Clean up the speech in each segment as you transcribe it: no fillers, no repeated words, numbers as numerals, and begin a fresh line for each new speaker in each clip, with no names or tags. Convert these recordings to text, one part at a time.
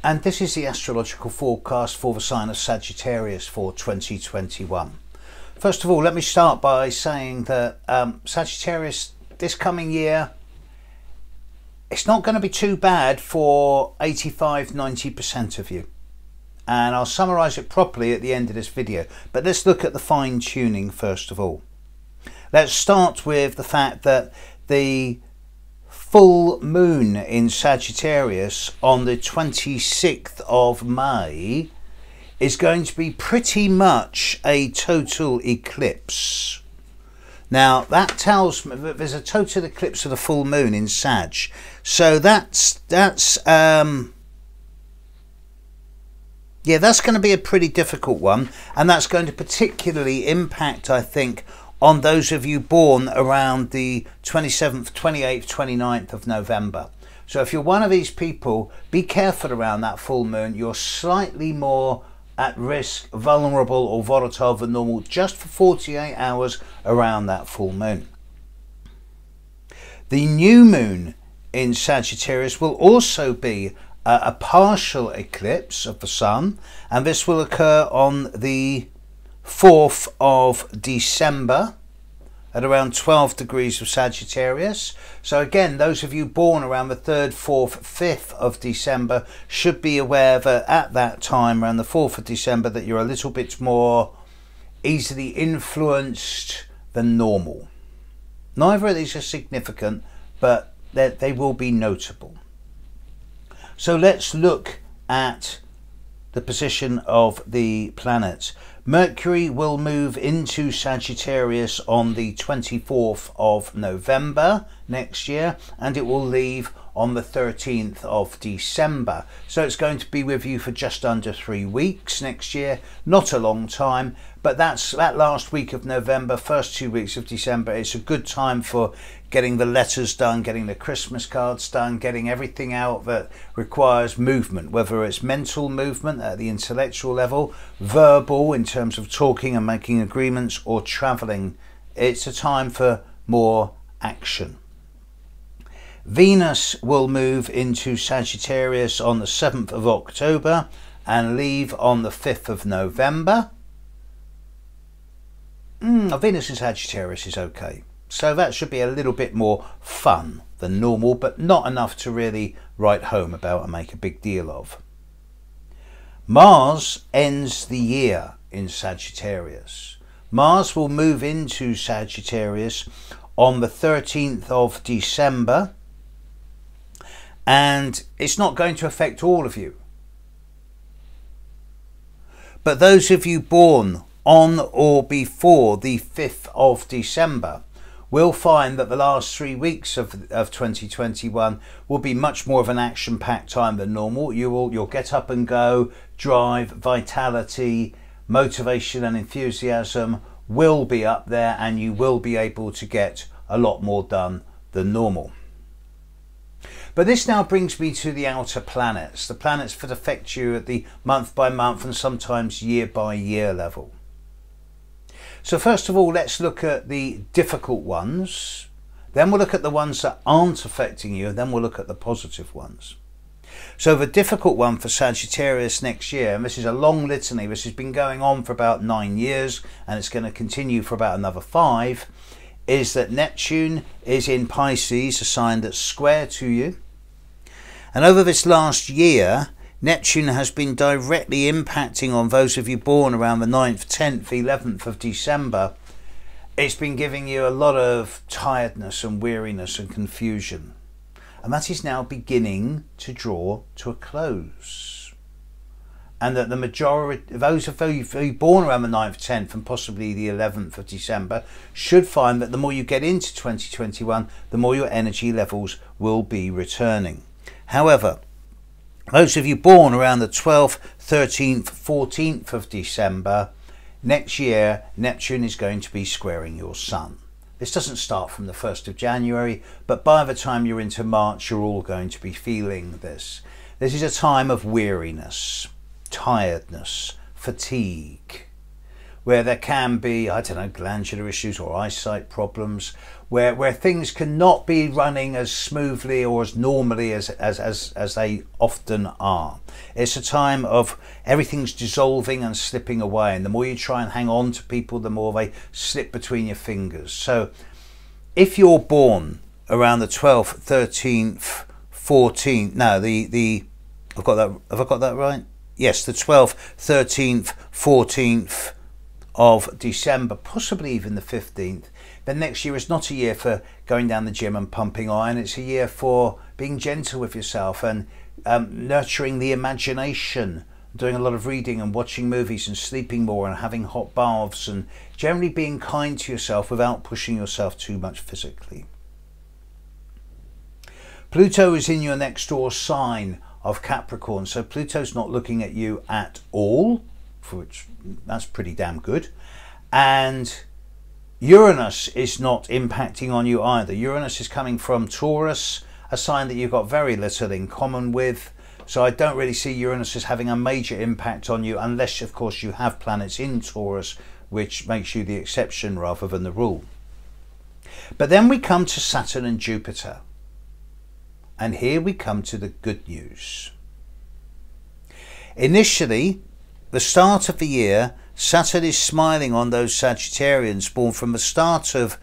and this is the astrological forecast for the sign of Sagittarius for 2021. First of all, let me start by saying that Sagittarius, this coming year, it's not going to be too bad for 85–90% of you. And I'll summarise it properly at the end of this video. But let's look at the fine tuning first of all. Let's start with the fact that the full moon in Sagittarius on the 26th of May is going to be pretty much a total eclipse. Now that tells me that there's a total eclipse of the full moon in Sag. So that's going to be a pretty difficult one, and that's going to particularly impact, I think, on those of you born around the 27th, 28th, 29th of November. So if you're one of these people, be careful around that full moon. You're slightly more at risk, vulnerable or volatile than normal just for 48 hours around that full moon. The new moon in Sagittarius will also be a partial eclipse of the sun, and this will occur on the 4th of December at around 12 degrees of Sagittarius. So again, those of you born around the 3rd, 4th, 5th of December should be aware that at that time, around the 4th of December, that you're a little bit more easily influenced than normal. Neither of these are significant, but they will be notable. So let's look at the position of the planets. Mercury will move into Sagittarius on the 24th of November next year, and it will leave on the 13th of December. So it's going to be with you for just under 3 weeks next year. Not a long time, but that last week of November, first 2 weeks of December, it's a good time for getting the letters done, getting the Christmas cards done, getting everything out that requires movement, whether it's mental movement at the intellectual level, verbal in terms of talking and making agreements, or traveling. It's a time for more action. Venus will move into Sagittarius on the 7th of October and leave on the 5th of November. Venus in Sagittarius is okay. So that should be a little bit more fun than normal, but not enough to really write home about and make a big deal of. Mars ends the year in Sagittarius. Mars will move into Sagittarius on the 13th of December, and it's not going to affect all of you. But those of you born on or before the 5th of December will find that the last 3 weeks of 2021 will be much more of an action-packed time than normal. You'll get up and go, drive, vitality, motivation and enthusiasm will be up there, and you will be able to get a lot more done than normal. But this now brings me to the outer planets, the planets that affect you at the month by month and sometimes year by year level. So first of all, let's look at the difficult ones, then we'll look at the ones that aren't affecting you, and then we'll look at the positive ones. So the difficult one for Sagittarius next year, and this is a long litany, this has been going on for about 9 years and it's going to continue for about another 5, is that Neptune is in Pisces, a sign that's square to you. And over this last year, Neptune has been directly impacting on those of you born around the 9th, 10th, 11th of December. It's been giving you a lot of tiredness and weariness and confusion. And that is now beginning to draw to a close. And that the majority, those of you born around the 9th, 10th and possibly the 11th of December should find that the more you get into 2021, the more your energy levels will be returning. However, those of you born around the 12th, 13th, 14th of December, next year Neptune is going to be squaring your Sun. This doesn't start from the 1st of January, but by the time you're into March, you're all going to be feeling this. This is a time of weariness, tiredness, fatigue, where there can be, I don't know, glandular issues or eyesight problems, where things cannot be running as smoothly or as normally as they often are. It's a time of everything's dissolving and slipping away, and the more you try and hang on to people, the more they slip between your fingers. So if you're born around the 12th, 13th, 14th, no, I've got that, have I got that right? Yes, the 12th, 13th, 14th of December, possibly even the 15th, then next year is not a year for going down the gym and pumping iron. It's a year for being gentle with yourself and nurturing the imagination, doing a lot of reading and watching movies and sleeping more and having hot baths and generally being kind to yourself without pushing yourself too much physically. Pluto is in your next door sign of Capricorn, so Pluto's not looking at you at all, for which that's pretty damn good. And Uranus is not impacting on you either. Uranus is coming from Taurus, a sign that you've got very little in common with. So I don't really see Uranus as having a major impact on you, unless of course you have planets in Taurus, which makes you the exception rather than the rule. But then we come to Saturn and Jupiter. And here we come to the good news. Initially, the start of the year, Saturn is smiling on those Sagittarians born from the start of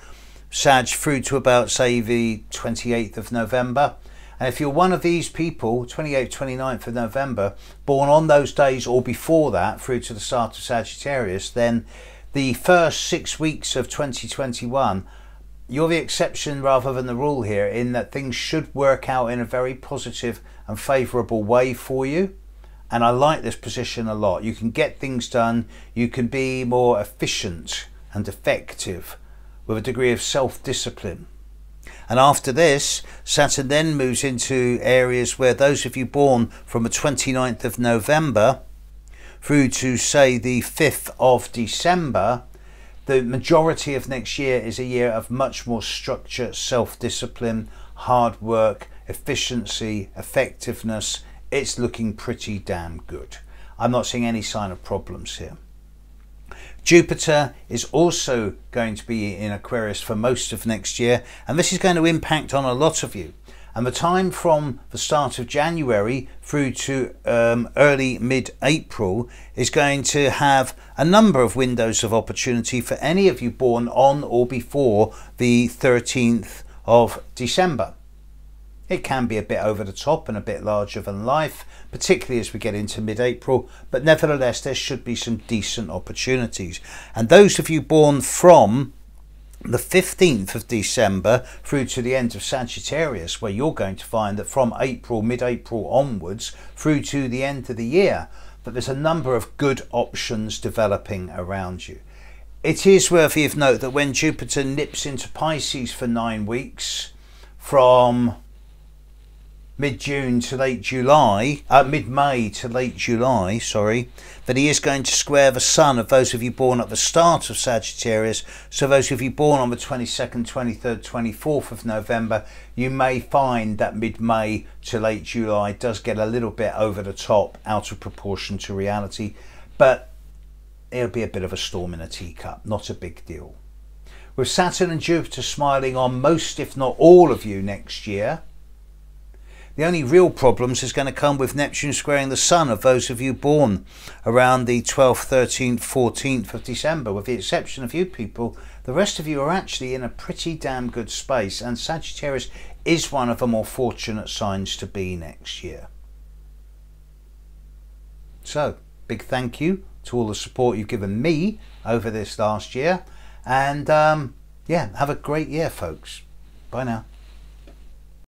Sag through to about, say, the 28th of November. And if you're one of these people, 28th, 29th of November, born on those days or before that through to the start of Sagittarius, then the first 6 weeks of 2021, you're the exception rather than the rule here, in that things should work out in a very positive and favourable way for you. And I like this position a lot. You can get things done, you can be more efficient and effective with a degree of self-discipline. And after this, Saturn then moves into areas where those of you born from the 29th of November through to, say, the 5th of December, the majority of next year is a year of much more structure, self-discipline, hard work, efficiency, effectiveness. It's looking pretty damn good. I'm not seeing any sign of problems here. Jupiter is also going to be in Aquarius for most of next year, and this is going to impact on a lot of you. And the time from the start of January through to early mid-April is going to have a number of windows of opportunity for any of you born on or before the 13th of December. It can be a bit over the top and a bit larger than life, particularly as we get into mid-April, but nevertheless there should be some decent opportunities. And those of you born from the 15th of December through to the end of Sagittarius, where you're going to find that from April, mid-April onwards through to the end of the year, that there's a number of good options developing around you. It is worthy of note that when Jupiter nips into Pisces for 9 weeks, from mid-June to late July, mid-May to late July, sorry, that he is going to square the Sun of those of you born at the start of Sagittarius. So those of you born on the 22nd, 23rd, 24th of November, you may find that mid-May to late July does get a little bit over the top, out of proportion to reality, but it'll be a bit of a storm in a teacup, not a big deal. With Saturn and Jupiter smiling on most, if not all of you next year, the only real problems is going to come with Neptune squaring the Sun of those of you born around the 12th, 13th, 14th of December. With the exception of you people, the rest of you are actually in a pretty damn good space, and Sagittarius is one of the more fortunate signs to be next year. So, big thank you to all the support you've given me over this last year, and yeah, have a great year, folks. Bye now.